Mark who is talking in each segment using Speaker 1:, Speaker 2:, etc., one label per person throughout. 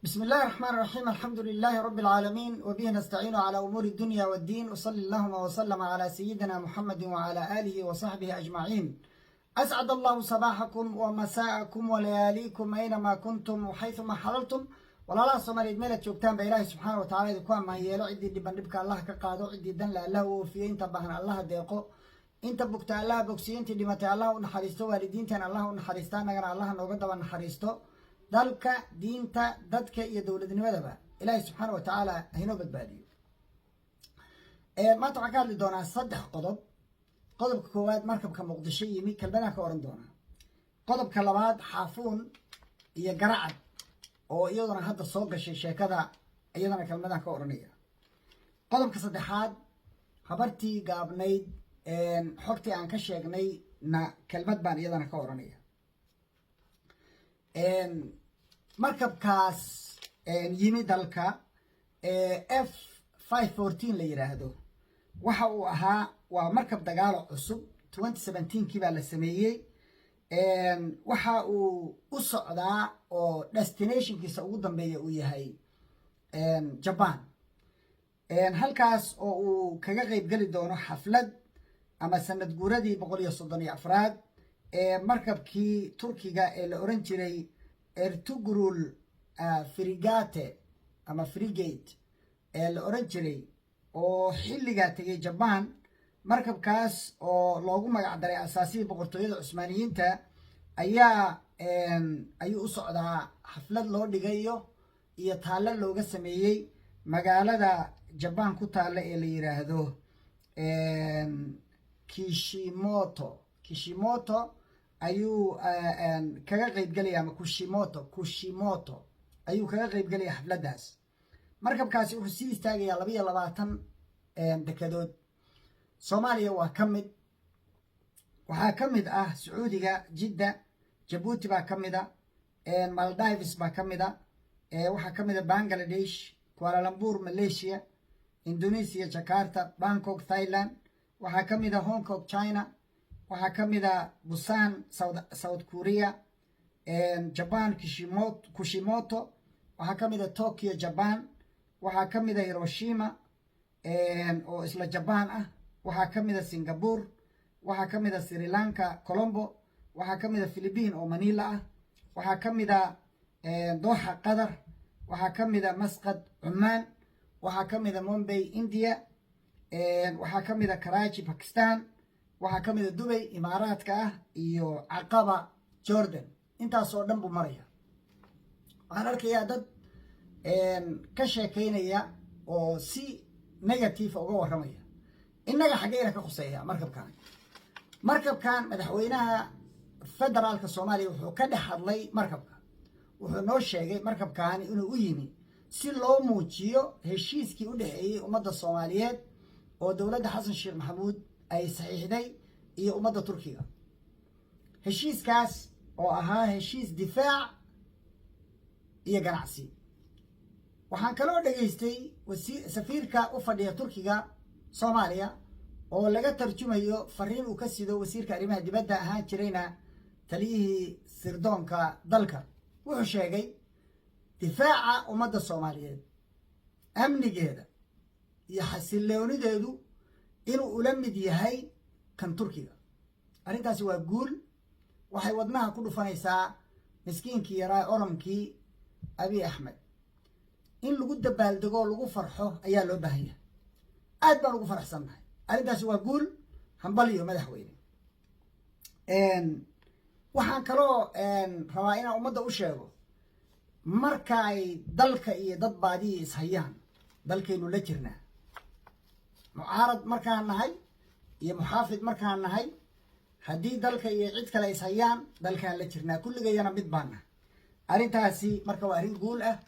Speaker 1: بسم الله الرحمن الرحيم. الحمد لله رب العالمين، وبه نستعين على أمور الدنيا والدين. وصلى اللهم وسلم على سيدنا محمد وعلى آله وصحبه أجمعين. أسعد الله صباحكم ومساءكم ولياليكم أينما كنتم وحيثما حللتم. ولا صوماليد ميلة joogtaan ba ilaahay subxaana wa tacaala idinku ammaanyeelo. ciddii dhibandhibka allah ka qaado, ciddii danle allah u oofiyo, inta bahan allah deeqo, inta bugta allah bogsiyo, intii dhimatay allah u naxariisto, waalidiintan allah u naxariista, annagana allah nooga daba naxariisto. dalka diinta dadka iyo dowladnimadaba ilaahay subxaana wa tacaala haynoo badbaadiyo. maanta waxaan ka hadli doonaa 3 qodob. qodobka koowaad, markabka muqdisho yimi, kelmadaan ka oran doonaa. qodobka labaad, xaafuun iyo garacad oo iyaduna hadda soo gashay sheekada, iyadana kelmadaan ka oranaya. qodobka saddexaad, habartii gaabnayd xogtii aan ka sheegnay na kelmad baan iyadana ka oranaya. markabkaas yimi dalka F514 la yiraahdo, waxa uu ahaa waa markab dagaalo cusub. 2017kii baa la sameeyey. waxa uu u socdaa oo destinationkiisa ugu dambeeya uu yahay Japan. halkaas oo uu kaga qayb gali doono xaflad ama sanad guuradii 134aad markabkii Turkiga ee la oran jiray Ertugrul Frigate ama Frigate ee la oran jiray oo xilliga tagay Japan. markabkaas oo loogu magac daray asaasiga boqortooyada Cusmaaniyiinta ayuu u socdaa xaflad loo dhigayo iyo taalo looga sameeyey magaalada Japan ku taala ee la yiraahdo Kishimoto ayuu kaga qayb galaya, ama Kushimoto ayuu kaga qayb galaya xafladaas. markabkaasi wuxuu sii istaagayaa 22 dekedood. Soomaaliya waa ka mid, waxaa ka mid ah Sacuudiga, Jidda, Djibouti baa ka mid ah, Maldives baa ka mid ah, waxaa ka mid ah Bangladesh, Kuala Lumpur Malaysia, Indonesia Jakarta, Bangkok Thailand, waxaa ka mid ah Hong Kong China, waxaa ka mid ah Busan South Korea, Japan Kushimoto, waxaa ka mid ah Tokyo Japan, waxaa ka mid ah Hiroshima oo isla Japan ah, waxaa ka mid ah Singapore, waxaa ka mid ah Sri Lanka Colombo, waxaa ka mid ah Philippines oo Manila ah, waxaa ka mid ah Doha Qatar, waxaa ka mid ah Muscat Oman, waxaa ka mid ah Mumbai India, waxaa ka mid ah Karachi Pakistan, waxaa ka mid ah Dubai Imaaraadka ah, iyo Aqaba Jordan. intaas oo dhan buu maraya. waxaan arkayaa dad ka sheekeynaya oo si negative uga waramaya. innaga xageena ka khuseeya markabkan madaxweynaha federaalka Soomaaliya wuxuu ka dhex hadlay markabka. wuxuu noo sheegay markabkan inuu u yimi si loo muujiyo heshiiskii u dhaxeeyay ummadda Soomaaliyeed oo dowladda Xasan Sheekh Maxamuud ay saxiixday iyo ummadda Turkiga. heshiiskaas oo ahaa heshiis difaac iyo ganacsi. waxaan kaloo dhageystay safiirka u fadhiya Turkiga Soomaaliya oo laga tarjumayo fariin uu ka sido wasiirka arrimaha dibadda ahaan jirayna taliyihii sirdoonka dalka. wuxuu sheegay difaaca ummadda Soomaaliyeed, amnigeeda iyo xasiloonideedu inuu ula mid yahay kan Turkiga. arrintaasi waa guul. waxay wadnaha ku dhufanaysaa miskiinkii yaraa oramkii Abiy Ahmed. in lagu dabaaldego lagu farxo ayaa loo baahan yahay. aad baan ugu faraxsannahay. arrintaasi waa guul. hambaliyo madaxweyne. waxaan kaloo rabaa inaan ummadda u sheego, marka ay dalka iyo dad baadiyi ishayaan, dalkaynu la jirnaa. mucaarad markaan nahay iyo muxaafid markaan nahay, haddii dalka iyo cid kale ishayaan, dalkaan la jirnaa. kulligayana mid baan nahay. arrintaasi marka waa arrin guul ah.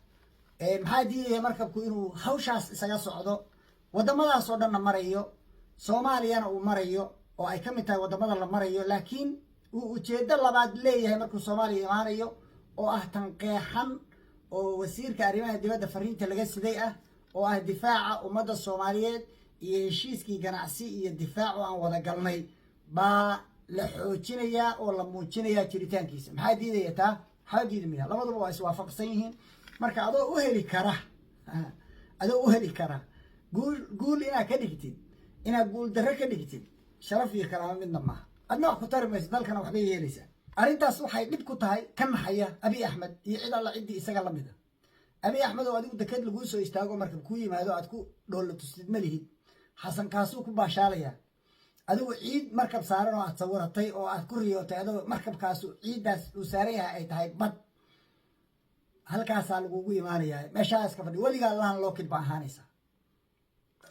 Speaker 1: maxaa diidaya markabku inuu hawshaas isaga socdo, waddamadaas oo dhanna marayo, Soomaaliyana uu marayo oo ay ka mid tahay waddamada la marayo, laakiin uu ujeeddo labaad leeyahay markuu Soomaaliya imaanayo oo ah tan qeexan oo wasiirka arrimaha dibadda fariinta laga siday ah, oo ah difaaca ummadda Soomaaliyeed iyo heshiiskii ganacsi iyo difaac oo aan wada galnay baa la xoojinayaa oo la muujinayaa jiritaankiisa. maxaa diidaya taa? waxaa diidmaya. labaduba waa iswaafaqsan yihiin. marka adoo u heli kara guul inaad ka dhigtid inaad guul darre ka dhigtid sharaf iyo karaamo midna maaha adna wax ku tari mayso dalkana waxbay yeelaysaa arrintaas waxay dhib ku tahay ka naxaya Abiy Ahmed iyo cid alla ciddii isaga la mida Abiy Ahmed oo adigu deked lagu soo istaago markab ku yimaado aad ku dhoolo tustid ma lihid xasan kaasuu ku baashaalaya adigu ciid markab saaran oo aad sawiratay oo aad ku riyootay adigu markabkaasu ciidaas uu saaran yahay ay tahay bad halkaasaa lagugu imaanayaa meeshaas ka fadhi weligaa laan lookid baa ahaanaysa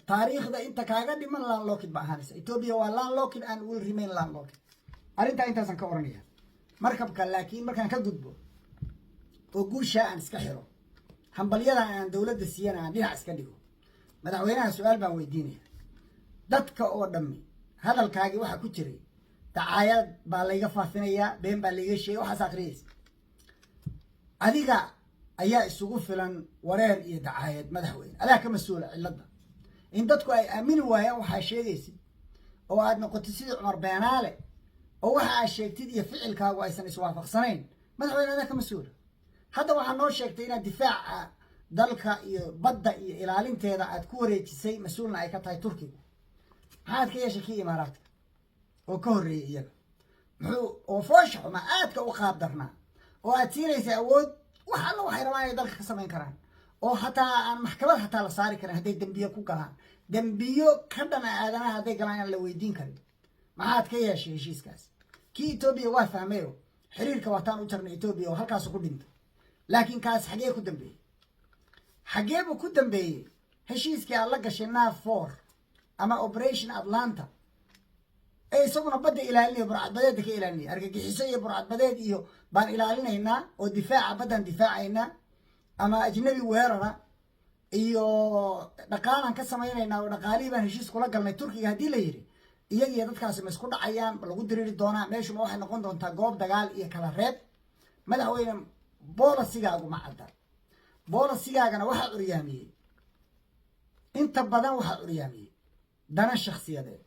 Speaker 1: taariikhda inta kaaga dhiman laan lookid baa ahaanaysa Ethiopia waa laan lookid and will remain laan lookid arrintaa intaasan ka oranaya markabka laakiin markaan ka gudbo oo guusha aan iska xiro hambalyada aan dawladda siiyana aan dhinac iska dhigo madaxweynaha su'aal baan weydiinaya dadka oo dhammi hadalkaagii waxa ku jiray dacaayad baa layga faafinayaa been baa layga sheegay waxaas akhriyaysa adiga ayaa isugu filan wareer iyo dacaayad madaxweyne adaa ka mas-uula cilladda in dadku ay aamini waayaan waxaa sheegaysid oo aad noqotid sidii Cumar Beenaale oo waxa aad sheegtid iyo ficilkaagu aysan iswaafaqsanayn madaxweyne adaa ka mas-uula hadda waxaa noo sheegtay inaad difaaca dalka iyo badda iyo ilaalinteeda aad ku wareejisay mas-uulna ay ka tahay Turkiga maxaad ka yeeshay kii imaaraadka oo ka horreeyay iyaga muxuu oo foosha xuma aadka u qaab darnaa oo aad siinaysa awood wax alla waxay rabaan inay dalka ka samayn karaan oo hataa aan maxkamad hataa la saari karin hadday dembiyo ku galaan dembiyo ka dhana aadanaha hadday galaan aan la weydiin karin maxaad ka yeeshay heshiiskaas kii Ethiopia waa fahmayo xiriirka wataan u jarnay Ethiopia oo halkaas ku dhintay laakiin kaas xagee ku dambeeyay xagee buu ku dambeeyay heshiiskii aad la gashay NAVFOR ama Operation Atlanta isaguna badda ilaalinaya burcadbadeedda ka ilaalinaya argagixiso iyo burcadbadeed iyo baan ilaalinaynaa oo difaaca baddan difaacaynaa ama ajnabi weerara iyo dhaqaalaan ka samaynaynaa oo dhaqaalihii baan heshiis kula galnay Turkiga haddii la yidhi iyagiyo dadkaasi ma isku dhacayaan lagu diriri doonaa meeshuma waxay noqon doontaa goob dagaal iyo kala reeb madaxweyne boolasigaagu ma cadda boolasigaagana waxaa curyaamiyey inta badan waxaa curyaamiyey dana shakhsiyadeed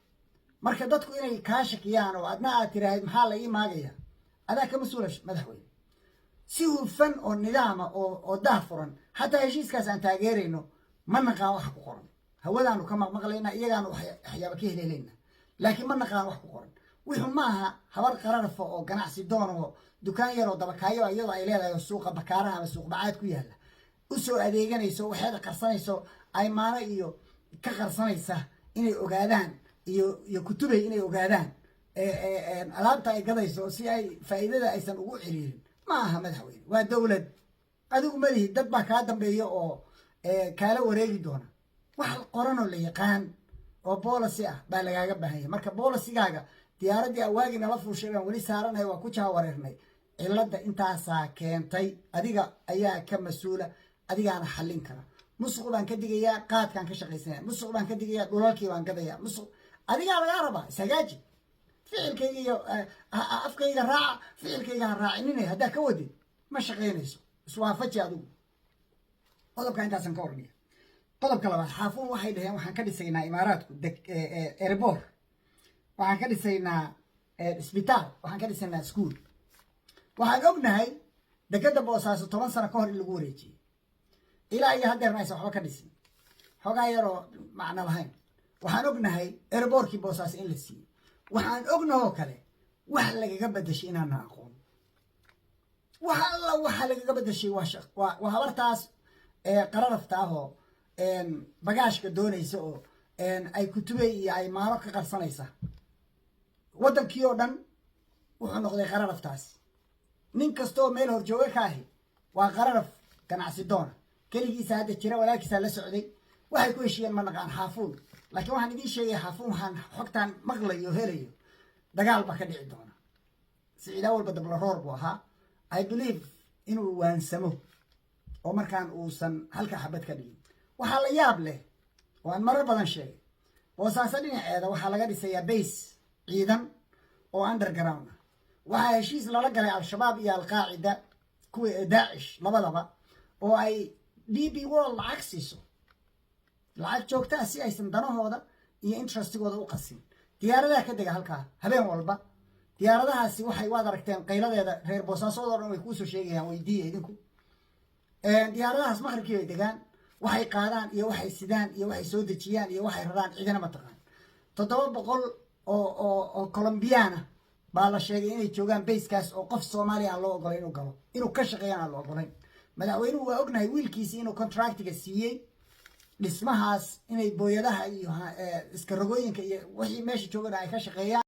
Speaker 1: marka dadku inay kaa shakiyaan oo adna aad tiraahid maxaa la ii maagaya adaa ka mas-uula madaxweyne si hufan oo nidaama oo daahfuran hataa heshiiskaas aan taageerayno ma naqaan wax ku qoran hawadaanu ka maqmaqlaynaa iyagaanu waxyaaba ka heleelaynaa laakiin ma naqaan wax ku qoran wuxuu maaha habar qararfa oo ganacsi doon oo dukaan yaroo dabakaayo iyadoo ay leedahay suuqa bakaaraha ama suuq bacaad ku yaalla u soo adeeganayso waxeeda qarsanayso aymaano iyo ka qarsanaysa inay ogaadaan iyo kutubay inay ogaadaan alaabta ay gadayso si ay faa'iidada aysan ugu ciriirin ma aha madaxweyne waa dawlad adigu malihi dad baa kaa dambeeya oo kaala wareegi doona wax qoranoo la yaqaan oo boolisi ah baa lagaaga baahanya marka boolisigaaga diyaaraddii awaagii nala fuushay baan weli saaranay waa ku jaha wareernay cilladda intaasaa keentay adiga ayaa ka mas-uula adigaana xallin kara musuq baan ka digayaa qaadkaan ka shaqaysanaya musuq baan ka digayaa dhulalkii baan gadayaa musuq adigaa lagaa rabaa isagaaji ficilkayga iyo afkayga raaca ficilkayga ha raacinine haddaa ka wadid ma shaqaynayso iswaafaji adigu qodobka intaasan ka ornaya qodobka labaad xaafuun waxay dhaheen waxaan ka dhisaynaa imaaraadku erebor waxaan ka dhisaynaa isbitaal waxaan ka dhisaynaa iskuol waxaan ognahay dekeda boosaaso 10 sano ka hor in lagu wareejiyey ilaa iyo haddeerna aysan waxba ka dhisin xoogaa yaroo macno lahayn waxaan ognahay ereborkii boosaaso in la siiyey waxaan ognahoo kale wax lagaga bedeshay inaana aqoon wax alla waxa lagaga bedeshay waa habartaas qararafta ah oo bagaashka doonaysa oo ay kutubay iyo ay maalo ka qarsanaysa waddankii oo dhan wuxuu noqday qararaftaas nin kastoo meel horjooga ka ahi waa qararaf ganacsi doona keligiisa hadda jira walaalkiisaa la socday waxay ku heshiiyeen ma naqaan xaafuun laakiin waxaan idiin sheegaya xaafuun waxaan xogtaan maqlayo helayo dagaal baa ka dhici doona siciidaa walba dablaroor buu ahaa I believe inuu waansamo oo markaan uusan halka xabad ka dhigin waxaa la yaab leh oo aan marar badan sheegay boosaaso dhinaceeda waxaa laga dhisayaa base ciidan oo underground ah waxaa heshiis lala galay al-shabaab iyo al-qaacida kuwa daacish labadaba oo ay DB World lacag siiso lacag joogtaa si aysan danahooda iyo interestigooda u qasin diyaaradaha ka dega halkaa habeen walba diyaaradahaasi waxay waad aragteen qayladeeda reer boosaasood oo dhan way kuu soo sheegayaan weydiiya idinku diyaaradahaas maqribkii bay degaan waxay qaadaan iyo waxay sidaan iyo waxay soo dejiyaan iyo waxay raraan cidina ma taqaan 700 oo colombiana baa la sheegay inay joogaan bayskaas oo qof Soomaaliya aan loo ogolayn inuu galo inuu ka shaqeeyana loo ogolayn madaxweynuhu waa ognahay wiilkiisa inuu contractiga siiyey dhismahaas inay booyadaha iyo iska rogooyinka iyo wixii meesha joogana ay ka shaqeeyaan